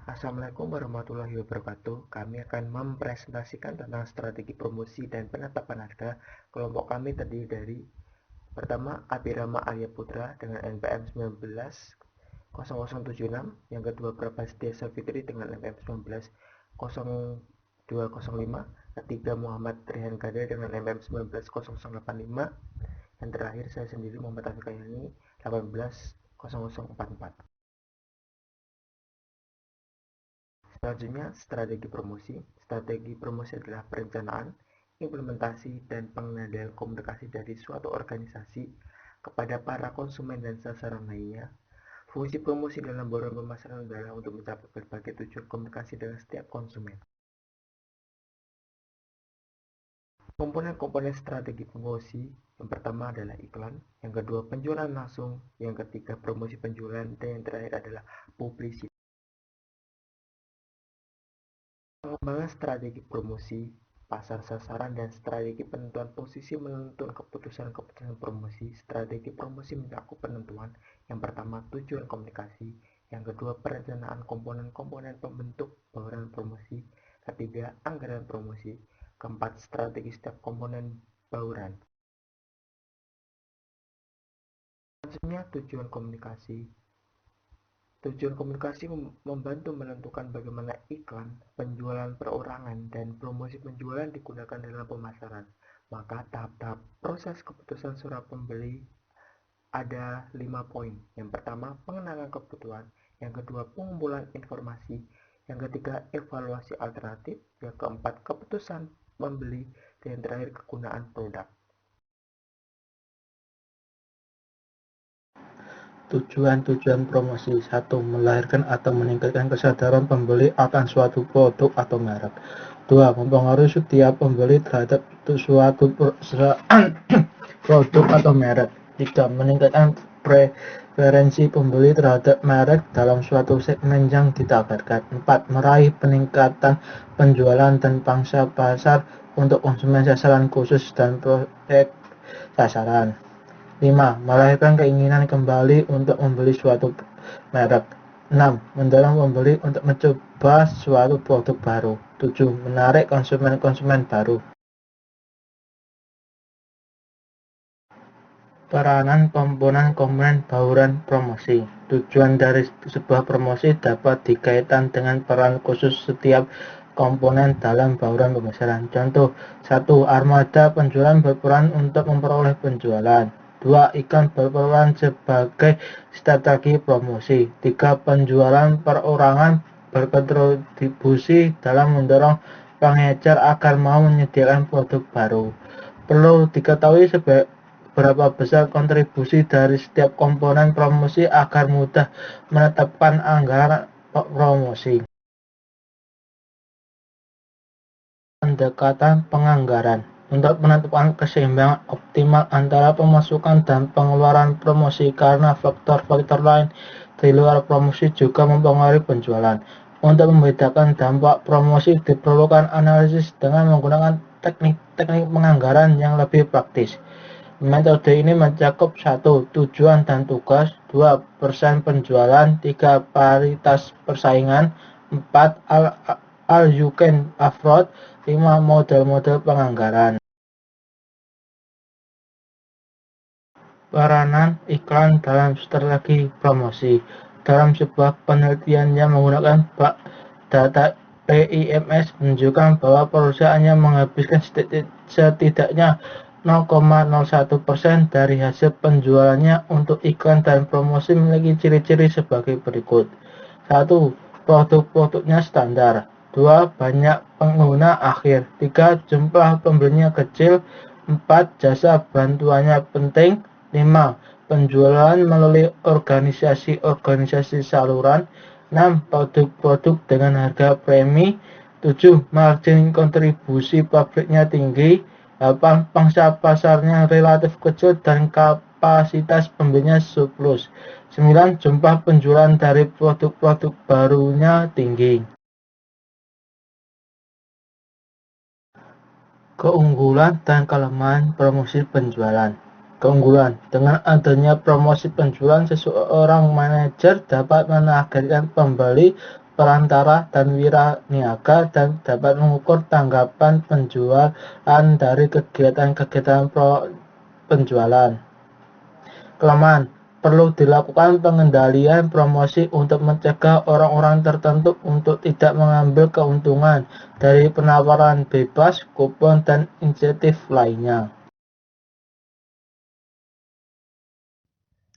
Assalamualaikum warahmatullahi wabarakatuh. Kami akan mempresentasikan tentang strategi promosi dan penetapan harga. Kelompok kami terdiri dari pertama Abirama Arya Putra dengan NPM 190076, yang kedua Prabastia Savitri dengan NPM 190205, ketiga Muhammad Rihan Gada dengan NPM 190085, dan terakhir saya sendiri Muhammad Taufik Kayani 180044. Selanjutnya, strategi promosi. Strategi promosi adalah perencanaan, implementasi, dan pengendalian komunikasi dari suatu organisasi kepada para konsumen dan sasaran lainnya. Fungsi promosi dalam bauran pemasaran adalah untuk mencapai berbagai tujuan komunikasi dengan setiap konsumen. Komponen-komponen strategi promosi yang pertama adalah iklan, yang kedua penjualan langsung, yang ketiga promosi penjualan, dan yang terakhir adalah publisitas. Pengembangan strategi promosi, pasar sasaran, dan strategi penentuan posisi menuntun keputusan-keputusan promosi. Strategi promosi mencakup penentuan, yang pertama tujuan komunikasi, yang kedua perencanaan komponen-komponen pembentuk bauran promosi, ketiga anggaran promosi, keempat strategi setiap komponen bauran. Selanjutnya tujuan komunikasi. Tujuan komunikasi membantu menentukan bagaimana iklan, penjualan perorangan, dan promosi penjualan digunakan dalam pemasaran. Maka tahap-tahap proses keputusan seorang pembeli ada 5 poin. Yang pertama, pengenalan kebutuhan. Yang kedua, pengumpulan informasi. Yang ketiga, evaluasi alternatif. Yang keempat, keputusan membeli. Dan yang terakhir, kegunaan produk. Tujuan-tujuan promosi. 1. Melahirkan atau meningkatkan kesadaran pembeli akan suatu produk atau merek. 2. Mempengaruhi setiap pembeli terhadap suatu produk atau merek. 3. Meningkatkan preferensi pembeli terhadap merek dalam suatu segmen yang ditargetkan. 4. Meraih peningkatan penjualan dan pangsa pasar untuk konsumen sasaran khusus dan proyek sasaran. 5. Melahirkan keinginan kembali untuk membeli suatu merek. 6. Mendorong pembeli untuk mencoba suatu produk baru. 7. Menarik konsumen-konsumen baru. Peranan komponen-komponen bauran promosi. Tujuan dari sebuah promosi dapat dikaitkan dengan peran khusus setiap komponen dalam bauran pemasaran. Contoh, 1. Armada penjualan berperan untuk memperoleh penjualan. 2. Iklan berperan sebagai strategi promosi. 3. Penjualan perorangan berkontribusi dalam mendorong pengecer agar mau menyediakan produk baru. Perlu diketahui seberapa besar kontribusi dari setiap komponen promosi agar mudah menetapkan anggaran promosi. Pendekatan penganggaran. Untuk menentukan keseimbangan optimal antara pemasukan dan pengeluaran promosi, karena faktor-faktor lain di luar promosi juga mempengaruhi penjualan. Untuk membedakan dampak promosi diperlukan analisis dengan menggunakan teknik-teknik penganggaran yang lebih praktis. Metode ini mencakup 1. Tujuan dan tugas, 2. Persen penjualan, 3. Paritas persaingan, 4. All you can afford, 5. Model-model penganggaran. Peranan iklan dalam strategi promosi. Dalam sebuah penelitian yang menggunakan data PIMS menunjukkan bahwa perusahaannya menghabiskan setidaknya 0,01% dari hasil penjualannya untuk iklan dan promosi memiliki ciri-ciri sebagai berikut. 1. Produk-produknya standar. 2. Banyak pengguna akhir. 3. Jumlah pembelinya kecil. 4. Jasa bantuannya penting. 5. Penjualan melalui organisasi-organisasi saluran. 6. Produk-produk dengan harga premi. 7. Margin kontribusi pabriknya tinggi. 8. Pangsa pasarnya relatif kecil dan kapasitas pembelinya surplus. 9. Jumlah penjualan dari produk-produk barunya tinggi. Keunggulan dan kelemahan promosi penjualan. Keunggulan. Dengan adanya promosi penjualan, seseorang manajer dapat menargetkan pembeli perantara, dan wiraniaga, dan dapat mengukur tanggapan penjualan dari kegiatan-kegiatan penjualan. Kelemahan: perlu dilakukan pengendalian promosi untuk mencegah orang-orang tertentu untuk tidak mengambil keuntungan dari penawaran bebas, kupon, dan insentif lainnya.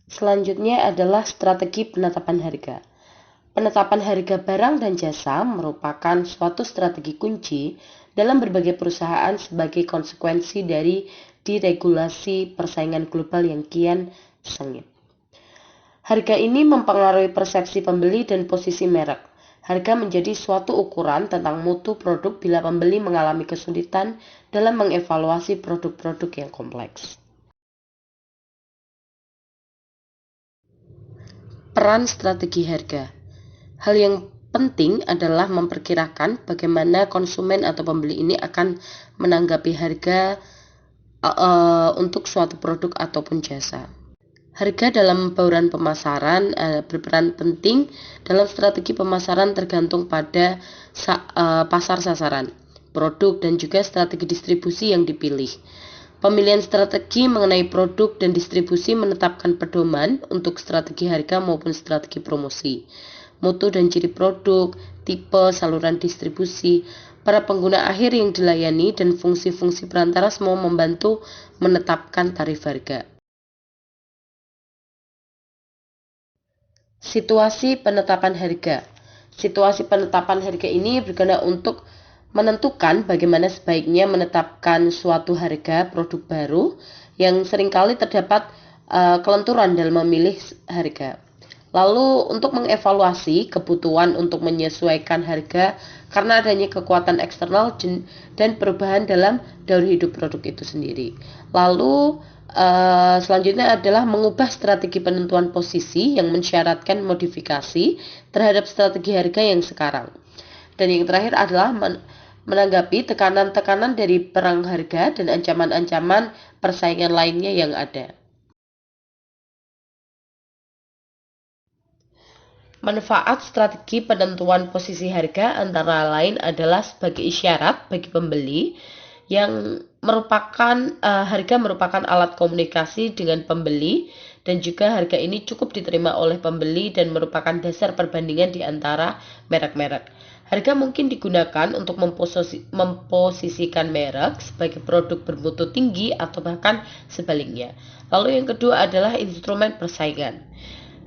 Selanjutnya adalah strategi penetapan harga. Penetapan harga barang dan jasa merupakan suatu strategi kunci dalam berbagai perusahaan sebagai konsekuensi dari deregulasi persaingan global yang kian sengit. Harga ini mempengaruhi persepsi pembeli dan posisi merek. Harga menjadi suatu ukuran tentang mutu produk bila pembeli mengalami kesulitan dalam mengevaluasi produk-produk yang kompleks. Peran strategi harga. Hal yang penting adalah memperkirakan bagaimana konsumen atau pembeli ini akan menanggapi harga untuk suatu produk ataupun jasa. Harga dalam bauran pemasaran berperan penting dalam strategi pemasaran tergantung pada pasar sasaran, produk, dan juga strategi distribusi yang dipilih. Pemilihan strategi mengenai produk dan distribusi menetapkan pedoman untuk strategi harga maupun strategi promosi. Mutu dan ciri produk, tipe, saluran distribusi, para pengguna akhir yang dilayani, dan fungsi-fungsi perantara semua membantu menetapkan tarif harga. Situasi penetapan harga. Situasi penetapan harga ini berguna untuk menentukan bagaimana sebaiknya menetapkan suatu harga produk baru yang seringkali terdapat kelenturan dalam memilih harga. Lalu untuk mengevaluasi kebutuhan untuk menyesuaikan harga karena adanya kekuatan eksternal dan perubahan dalam daur hidup produk itu sendiri. Lalu selanjutnya adalah mengubah strategi penentuan posisi yang mensyaratkan modifikasi terhadap strategi harga yang sekarang. Dan yang terakhir adalah menanggapi tekanan-tekanan dari perang harga dan ancaman-ancaman persaingan lainnya yang ada. Manfaat strategi penentuan posisi harga antara lain adalah sebagai isyarat bagi pembeli yang harga merupakan alat komunikasi dengan pembeli, dan juga harga ini cukup diterima oleh pembeli dan merupakan dasar perbandingan di antara merek-merek. Harga mungkin digunakan untuk memposisikan merek sebagai produk bermutu tinggi atau bahkan sebaliknya. Lalu yang kedua adalah instrumen persaingan.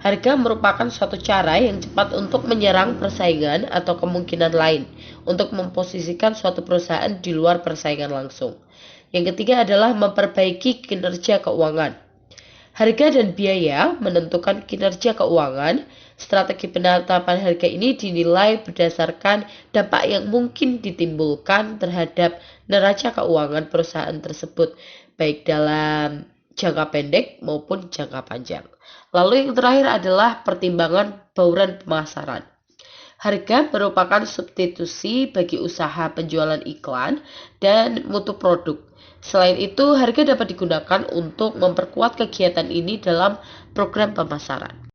Harga merupakan suatu cara yang cepat untuk menyerang persaingan atau kemungkinan lain untuk memposisikan suatu perusahaan di luar persaingan langsung. Yang ketiga adalah memperbaiki kinerja keuangan. Harga dan biaya menentukan kinerja keuangan. Strategi penetapan harga ini dinilai berdasarkan dampak yang mungkin ditimbulkan terhadap neraca keuangan perusahaan tersebut, baik dalam jangka pendek maupun jangka panjang. Lalu yang terakhir adalah pertimbangan bauran pemasaran. Harga merupakan substitusi bagi usaha penjualan iklan dan mutu produk. Selain itu, harga dapat digunakan untuk memperkuat kegiatan ini dalam program pemasaran.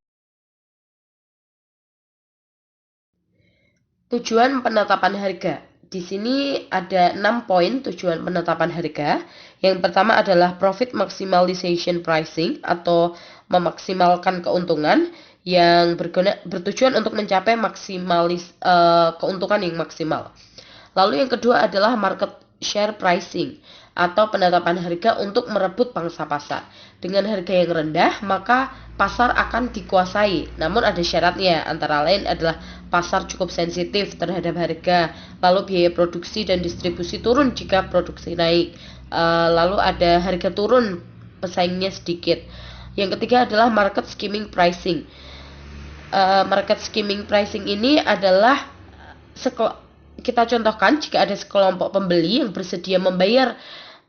Tujuan penetapan harga. Di sini ada 6 poin tujuan penetapan harga. Yang pertama adalah profit maximization pricing atau memaksimalkan keuntungan yang bertujuan untuk mencapai keuntungan yang maksimal. Lalu yang kedua adalah market share pricing atau penetapan harga untuk merebut pangsa pasar. Dengan harga yang rendah, maka pasar akan dikuasai. Namun ada syaratnya, antara lain adalah pasar cukup sensitif terhadap harga, lalu biaya produksi dan distribusi turun jika produksi naik, lalu ada harga turun, pesaingnya sedikit. Yang ketiga adalah market skimming pricing. Market skimming pricing ini adalah kita contohkan jika ada sekelompok pembeli yang bersedia membayar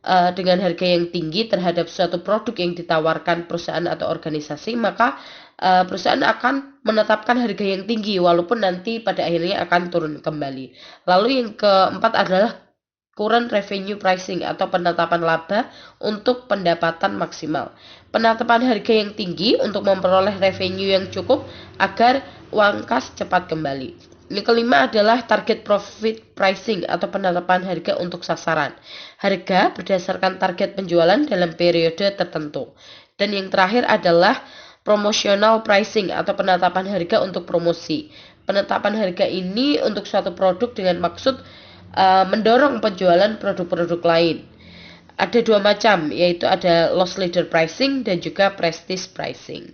dengan harga yang tinggi terhadap suatu produk yang ditawarkan perusahaan atau organisasi, maka perusahaan akan menetapkan harga yang tinggi walaupun nanti pada akhirnya akan turun kembali. Lalu yang keempat adalah current revenue pricing atau penetapan laba untuk pendapatan maksimal. Penetapan harga yang tinggi untuk memperoleh revenue yang cukup agar uang kas cepat kembali. Yang kelima adalah target profit pricing atau penetapan harga untuk sasaran. Harga berdasarkan target penjualan dalam periode tertentu. Dan yang terakhir adalah promotional pricing atau penetapan harga untuk promosi. Penetapan harga ini untuk suatu produk dengan maksud mendorong penjualan produk-produk lain. Ada dua macam, yaitu ada loss leader pricing dan juga prestige pricing.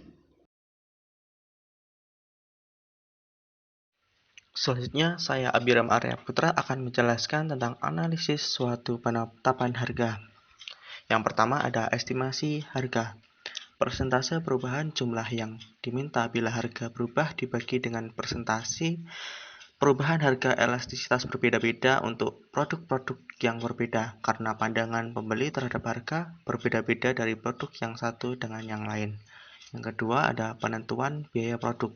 Selanjutnya, saya Abiram Arya Putra akan menjelaskan tentang analisis suatu penetapan harga. Yang pertama ada estimasi harga. Persentase perubahan jumlah yang diminta bila harga berubah dibagi dengan persentase perubahan harga elastisitas berbeda-beda untuk produk-produk yang berbeda karena pandangan pembeli terhadap harga berbeda-beda dari produk yang satu dengan yang lain. Yang kedua ada penentuan biaya produk.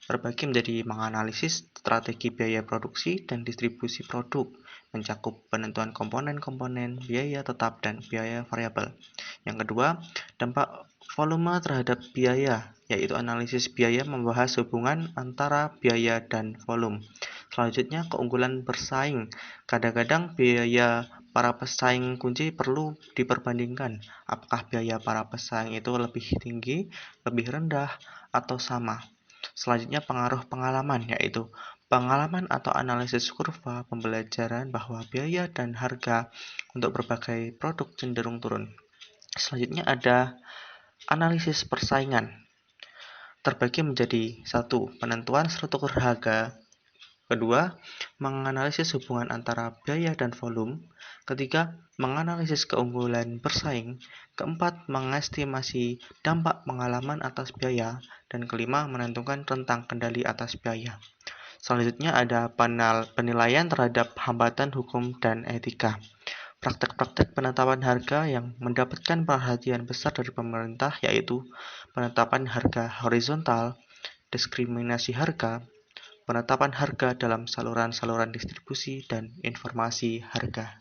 Terbagi menjadi menganalisis strategi biaya produksi dan distribusi produk, mencakup penentuan komponen-komponen, biaya tetap, dan biaya variabel. Yang kedua, dampak volume terhadap biaya, yaitu analisis biaya membahas hubungan antara biaya dan volume. Selanjutnya, keunggulan bersaing. Kadang-kadang biaya para pesaing kunci perlu diperbandingkan. Apakah biaya para pesaing itu lebih tinggi, lebih rendah, atau sama? Selanjutnya pengaruh pengalaman, yaitu pengalaman atau analisis kurva pembelajaran bahwa biaya dan harga untuk berbagai produk cenderung turun. Selanjutnya ada analisis persaingan. Terbagi menjadi 1. Penentuan struktur harga. Kedua, menganalisis hubungan antara biaya dan volume. Ketiga, menganalisis keunggulan bersaing. Keempat, mengestimasi dampak pengalaman atas biaya. Dan kelima, menentukan rentang kendali atas biaya. Selanjutnya ada penilaian terhadap hambatan hukum dan etika. Praktek-praktek penetapan harga yang mendapatkan perhatian besar dari pemerintah yaitu penetapan harga horizontal, diskriminasi harga, penetapan harga dalam saluran-saluran distribusi, dan informasi harga.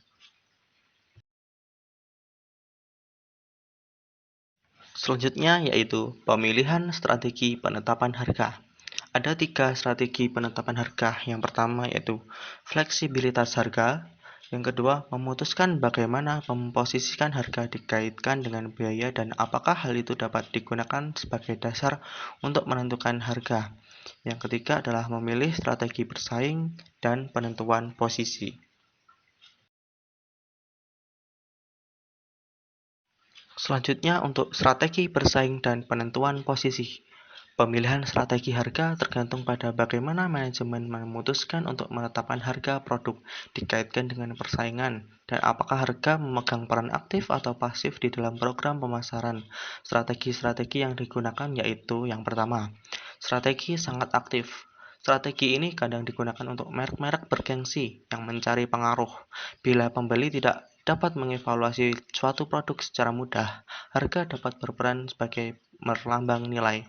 Selanjutnya yaitu pemilihan strategi penetapan harga. Ada 3 strategi penetapan harga. Yang pertama yaitu fleksibilitas harga. Yang kedua, memutuskan bagaimana memposisikan harga dikaitkan dengan biaya dan apakah hal itu dapat digunakan sebagai dasar untuk menentukan harga. Yang ketiga adalah memilih strategi bersaing dan penentuan posisi. Selanjutnya untuk strategi bersaing dan penentuan posisi. Pemilihan strategi harga tergantung pada bagaimana manajemen memutuskan untuk menetapkan harga produk dikaitkan dengan persaingan dan apakah harga memegang peran aktif atau pasif di dalam program pemasaran. Strategi-strategi yang digunakan yaitu yang pertama, strategi sangat aktif. Strategi ini kadang digunakan untuk merek-merek bergengsi yang mencari pengaruh. Bila pembeli tidak dapat mengevaluasi suatu produk secara mudah, harga dapat berperan sebagai melambang nilai.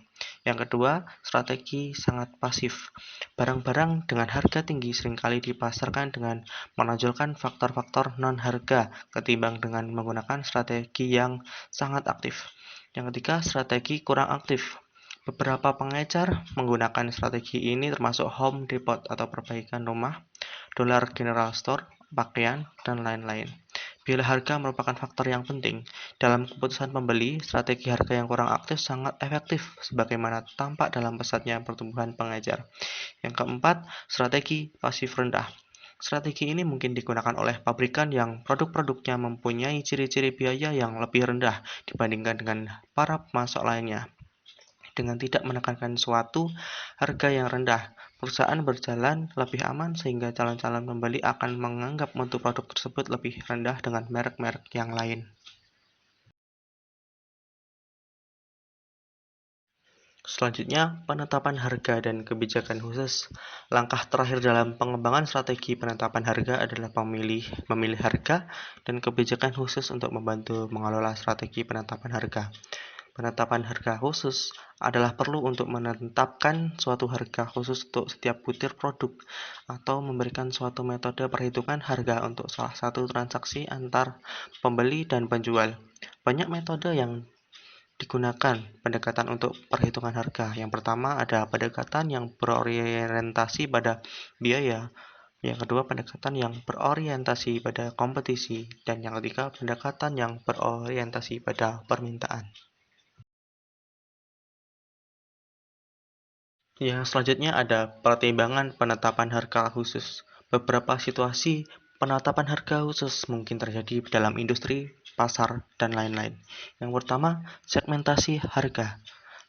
Yang kedua, strategi sangat pasif. Barang-barang dengan harga tinggi seringkali dipasarkan dengan menonjolkan faktor-faktor non-harga ketimbang dengan menggunakan strategi yang sangat aktif. Yang ketiga, strategi kurang aktif. Beberapa pengecar menggunakan strategi ini termasuk Home Depot atau perbaikan rumah, Dollar General Store, pakaian, dan lain-lain. Bila harga merupakan faktor yang penting dalam keputusan pembeli, strategi harga yang kurang aktif sangat efektif sebagaimana tampak dalam pesatnya pertumbuhan pengecar. Yang keempat, strategi pasif rendah. Strategi ini mungkin digunakan oleh pabrikan yang produk-produknya mempunyai ciri-ciri biaya yang lebih rendah dibandingkan dengan para pemasok lainnya. Dengan tidak menekankan suatu harga yang rendah, perusahaan berjalan lebih aman sehingga calon-calon pembeli akan menganggap mutu produk tersebut lebih rendah dengan merek-merek yang lain. Selanjutnya, penetapan harga dan kebijakan khusus. Langkah terakhir dalam pengembangan strategi penetapan harga adalah memilih harga dan kebijakan khusus untuk membantu mengelola strategi penetapan harga. Penetapan harga khusus adalah perlu untuk menetapkan suatu harga khusus untuk setiap butir produk atau memberikan suatu metode perhitungan harga untuk salah satu transaksi antar pembeli dan penjual. Banyak metode yang digunakan pendekatan untuk perhitungan harga. Yang pertama ada pendekatan yang berorientasi pada biaya, yang kedua pendekatan yang berorientasi pada kompetisi, dan yang ketiga pendekatan yang berorientasi pada permintaan. Yang selanjutnya ada pertimbangan penetapan harga khusus. Beberapa situasi penetapan harga khusus mungkin terjadi dalam industri, pasar, dan lain-lain. Yang pertama, segmentasi harga.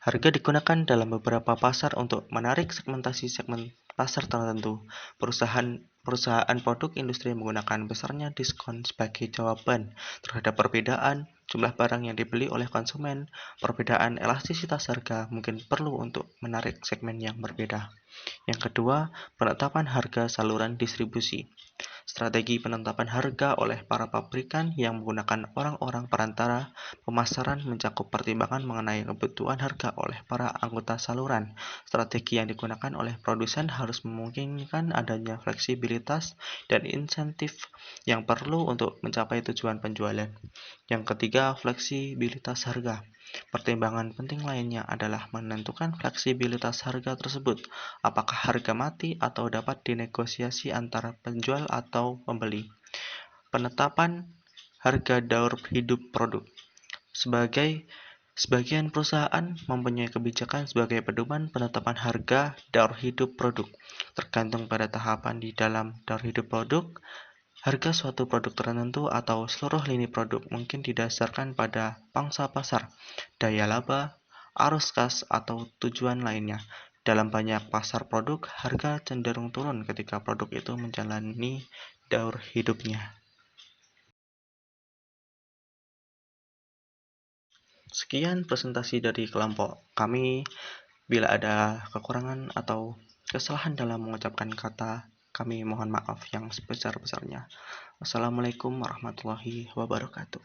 Harga digunakan dalam beberapa pasar untuk menarik segmentasi segmen pasar tertentu. Perusahaan produk industri menggunakan besarnya diskon sebagai jawaban terhadap perbedaan jumlah barang yang dibeli oleh konsumen. Perbedaan elastisitas harga mungkin perlu untuk menarik segmen yang berbeda. Yang kedua, penetapan harga saluran distribusi. Strategi penetapan harga oleh para pabrikan yang menggunakan orang-orang perantara pemasaran mencakup pertimbangan mengenai kebutuhan harga oleh para anggota saluran. Strategi yang digunakan oleh produsen harus memungkinkan adanya fleksibilitas dan insentif yang perlu untuk mencapai tujuan penjualan. Yang ketiga, fleksibilitas harga. Pertimbangan penting lainnya adalah menentukan fleksibilitas harga tersebut, apakah harga mati atau dapat dinegosiasi antara penjual atau pembeli. Penetapan harga daur hidup produk. Sebagian perusahaan mempunyai kebijakan sebagai pedoman penetapan harga daur hidup produk. Tergantung pada tahapan di dalam daur hidup produk, harga suatu produk tertentu atau seluruh lini produk mungkin didasarkan pada pangsa pasar, daya laba, arus kas, atau tujuan lainnya. Dalam banyak pasar produk, harga cenderung turun ketika produk itu menjalani daur hidupnya. Sekian presentasi dari kelompok kami. Bila ada kekurangan atau kesalahan dalam mengucapkan kata, kami mohon maaf yang sebesar-besarnya. Wassalamualaikum warahmatullahi wabarakatuh.